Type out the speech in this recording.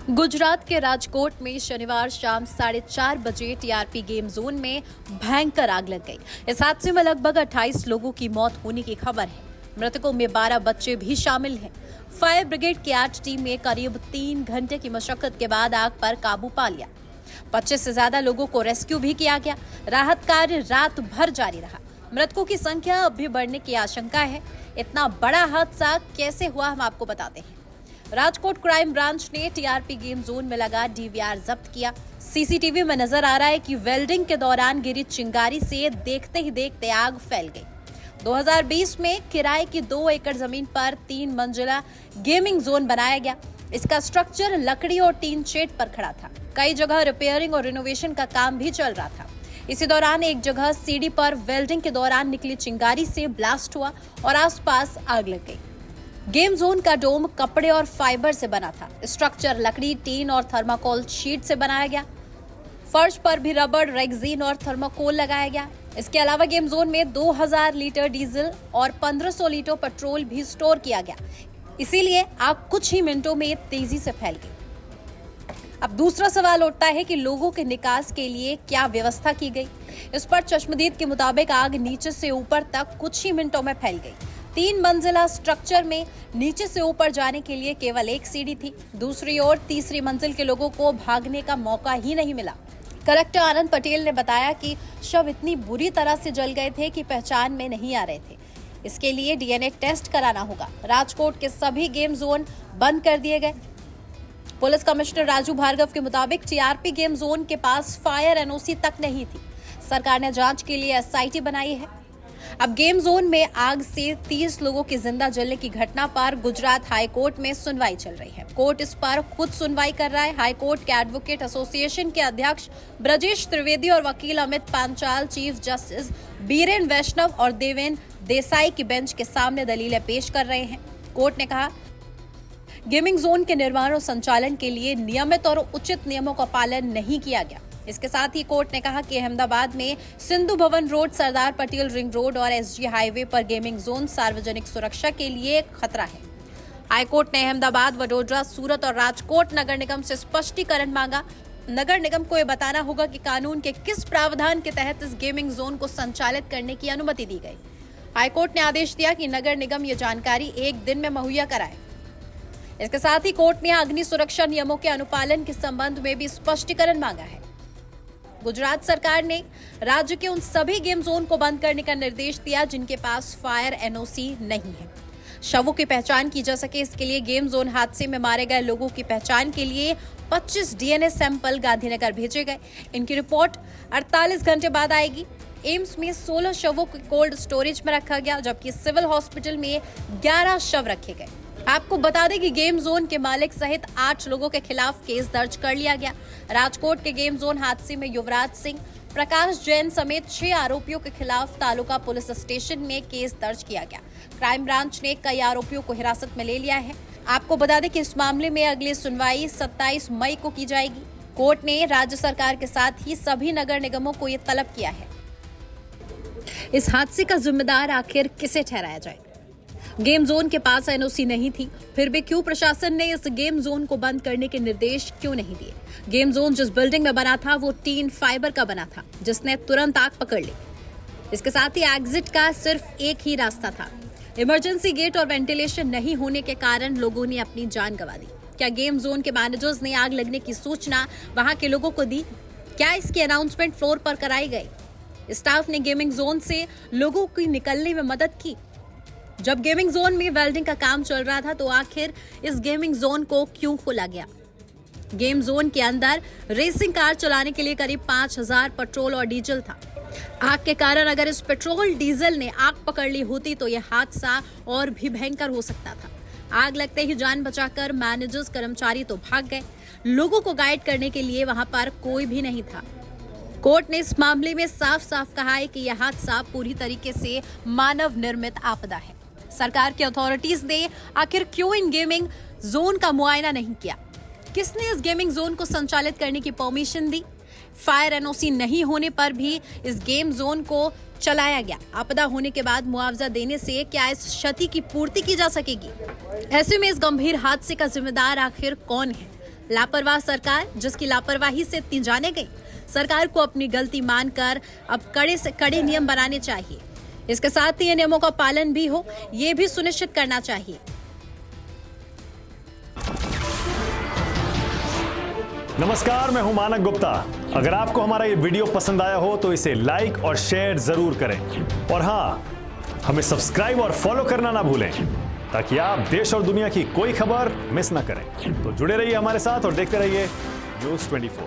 गुजरात के राजकोट में शनिवार शाम 4:30 बजे टीआरपी गेम जोन में भयंकर आग लग गई। इस हादसे में लगभग 28 लोगों की मौत होने की खबर है। मृतकों में 12 बच्चे भी शामिल हैं। फायर ब्रिगेड की 8 टीम में करीब 3 घंटे की मशक्कत के बाद आग पर काबू पा लिया। 25 से ज्यादा लोगों को रेस्क्यू भी किया गया। राहत कार्य रात भर जारी रहा। मृतकों की संख्या अब भी बढ़ने की आशंका है। इतना बड़ा हादसा कैसे हुआ, हम आपको बताते हैं। राजकोट क्राइम ब्रांच ने टीआरपी गेम जोन में लगा डीवीआर जब्त किया। सीसीटीवी में नजर आ रहा है कि वेल्डिंग के दौरान गिरी चिंगारी से देखते ही देखते आग फैल गई। 2020 में किराए की 2 एकड़ जमीन पर 3 मंजिला गेमिंग जोन बनाया गया। इसका स्ट्रक्चर लकड़ी और टीन शेड पर खड़ा था। कई जगह रिपेयरिंग और रिनोवेशन का काम भी चल रहा था। इसी दौरान एक जगह सीढ़ी पर वेल्डिंग के दौरान निकली चिंगारी से ब्लास्ट हुआ और आसपास आग लग गई। गेम जोन का डोम कपड़े और फाइबर से बना था। स्ट्रक्चर लकड़ी, टीन और थर्माकोल शीट से बनाया गया। फर्श पर भी रबड़, रेक्सीन और थर्माकोल लगाया गया। इसके अलावा गेम जोन में 2000 लीटर डीजल और 1500 लीटर पेट्रोल भी स्टोर किया गया। इसीलिए आग कुछ ही मिनटों में तेजी से फैल गई। अब दूसरा सवाल उठता है कि लोगों के निकास के लिए क्या व्यवस्था की गई। इस पर चश्मदीद के मुताबिक आग नीचे से ऊपर तक कुछ ही मिनटों में फैल गई। 3 मंजिला स्ट्रक्चर में नीचे से ऊपर जाने के लिए केवल एक सीढ़ी थी। दूसरी ओर तीसरी मंजिल के लोगों को भागने का मौका ही नहीं मिला। कलेक्टर आनंद पटेल ने बताया कि शव इतनी बुरी तरह से जल गए थे कि पहचान में नहीं आ रहे थे। इसके लिए डीएनए टेस्ट कराना होगा। राजकोट के सभी गेम जोन बंद कर दिए गए। पुलिस कमिश्नर राजू भार्गव के मुताबिक टीआरपी गेम जोन के पास फायर एनओसी तक नहीं थी। सरकार ने जांच के लिए एसआईटी बनाई है। अब गेम जोन में आग से 30 लोगों की जिंदा जलने की घटना पर गुजरात हाई कोर्ट में सुनवाई चल रही है। कोर्ट इस पर खुद सुनवाई कर रहा है। हाई कोर्ट के एडवोकेट एसोसिएशन के अध्यक्ष ब्रजेश त्रिवेदी और वकील अमित पांचाल चीफ जस्टिस बीरेन वैष्णव और देवेन देसाई की बेंच के सामने दलीलें पेश कर रहे हैं। कोर्ट ने कहा, गेमिंग जोन के निर्माण और संचालन के लिए नियमित और उचित नियमों का पालन नहीं किया गया। इसके साथ ही कोर्ट ने कहा कि अहमदाबाद में Sindhu Bhavan road, Sardar Patel ring road और एसजी हाईवे पर गेमिंग जोन सार्वजनिक सुरक्षा के लिए खतरा है। हाईकोर्ट ने अहमदाबाद, वडोदरा, सूरत और राजकोट नगर निगम से स्पष्टीकरण मांगा। नगर निगम को यह बताना होगा कि कानून के किस प्रावधान के तहत इस गेमिंग जोन को संचालित करने की अनुमति दी गई। हाईकोर्ट ने आदेश दिया कि नगर निगम ये जानकारी 1 दिन में मुहैया कराए। इसके साथ ही कोर्ट ने अग्नि सुरक्षा नियमों के अनुपालन के संबंध में भी स्पष्टीकरण मांगा है। गुजरात सरकार ने राज्य के उन सभी गेम जोन को बंद करने का निर्देश दिया जिनके पास फायर एनओसी नहीं है। शवों की पहचान की जा सके, इसके लिए गेम जोन हादसे में मारे गए लोगों की पहचान के लिए 25 डीएनए सैंपल गांधीनगर भेजे गए। इनकी रिपोर्ट 48 घंटे बाद आएगी। एम्स में 16 शवों को कोल्ड स्टोरेज में रखा गया, जबकि सिविल हॉस्पिटल में 11 शव रखे गए। आपको बता दें कि गेम जोन के मालिक सहित 8 लोगों के खिलाफ केस दर्ज कर लिया गया। राजकोट के गेम जोन हादसे में युवराज सिंह, प्रकाश जैन समेत 6 आरोपियों के खिलाफ तालुका पुलिस स्टेशन में केस दर्ज किया गया। क्राइम ब्रांच ने कई आरोपियों को हिरासत में ले लिया है। आपको बता दें कि इस मामले में अगली सुनवाई 27 मई को की जाएगी। कोर्ट ने राज्य सरकार के साथ ही सभी नगर निगमों को ये तलब किया है। इस हादसे का जिम्मेदार आखिर किसे ठहराया जाए? गेम जोन के पास एनओसी नहीं थी, फिर भी क्यों प्रशासन ने इस गेम जोन को बंद करने के निर्देश क्यों नहीं दिए? गेम जोन जिस बिल्डिंग में बना था वो टीन फाइबर का बना था, जिसने तुरंत आग पकड़ ली। इसके साथ ही एग्जिट का सिर्फ एक ही रास्ता था। इमरजेंसी गेट और वेंटिलेशन नहीं होने के कारण लोगों ने अपनी जान गंवा दी। क्या गेम जोन के मैनेजर्स ने आग लगने की सूचना वहां के लोगों को दी? क्या इसकी अनाउंसमेंट फ्लोर पर कराई गई? स्टाफ ने गेमिंग जोन से लोगों की निकलने में मदद की? जब गेमिंग जोन में वेल्डिंग का काम चल रहा था तो आखिर इस गेमिंग जोन को क्यों खोला गया? गेम जोन के अंदर रेसिंग कार चलाने के लिए करीब 5000 पेट्रोल और डीजल था। आग के कारण अगर इस पेट्रोल डीजल ने आग पकड़ ली होती तो यह हादसा और भी भयंकर हो सकता था। आग लगते ही जान बचाकर मैनेजर्स, कर्मचारी तो भाग गए। लोगों को गाइड करने के लिए वहां पर कोई भी नहीं था। कोर्ट ने इस मामले में साफ साफ कहा है कि यह हादसा पूरी तरीके से मानव निर्मित आपदा है। सरकार की अथॉरिटीज ने आखिर क्यों इन गेमिंग जोन का मुआयना नहीं किया? किसने इस गेमिंग जोन को संचालित करने की परमिशन दी? फायर एनओसी नहीं होने पर भी इस गेम जोन को चलाया गया। आपदा होने के बाद मुआवजा देने से क्या इस क्षति की पूर्ति की जा सकेगी? ऐसे में इस गंभीर हादसे का जिम्मेदार आखिर कौन है? लापरवाह सरकार, जिसकी लापरवाही से इतनी जाने गई। सरकार को अपनी गलती मानकर अब कड़े से कड़े नियम बनाने चाहिए। इसके साथ ही ये नियमों का पालन भी हो, ये भी सुनिश्चित करना चाहिए। नमस्कार, मैं हूं मानक गुप्ता। अगर आपको हमारा ये वीडियो पसंद आया हो तो इसे लाइक और शेयर जरूर करें और हाँ, हमें सब्सक्राइब और फॉलो करना ना भूलें ताकि आप देश और दुनिया की कोई खबर मिस ना करें। तो जुड़े रहिए हमारे साथ और देखते रहिए न्यूज़ 24।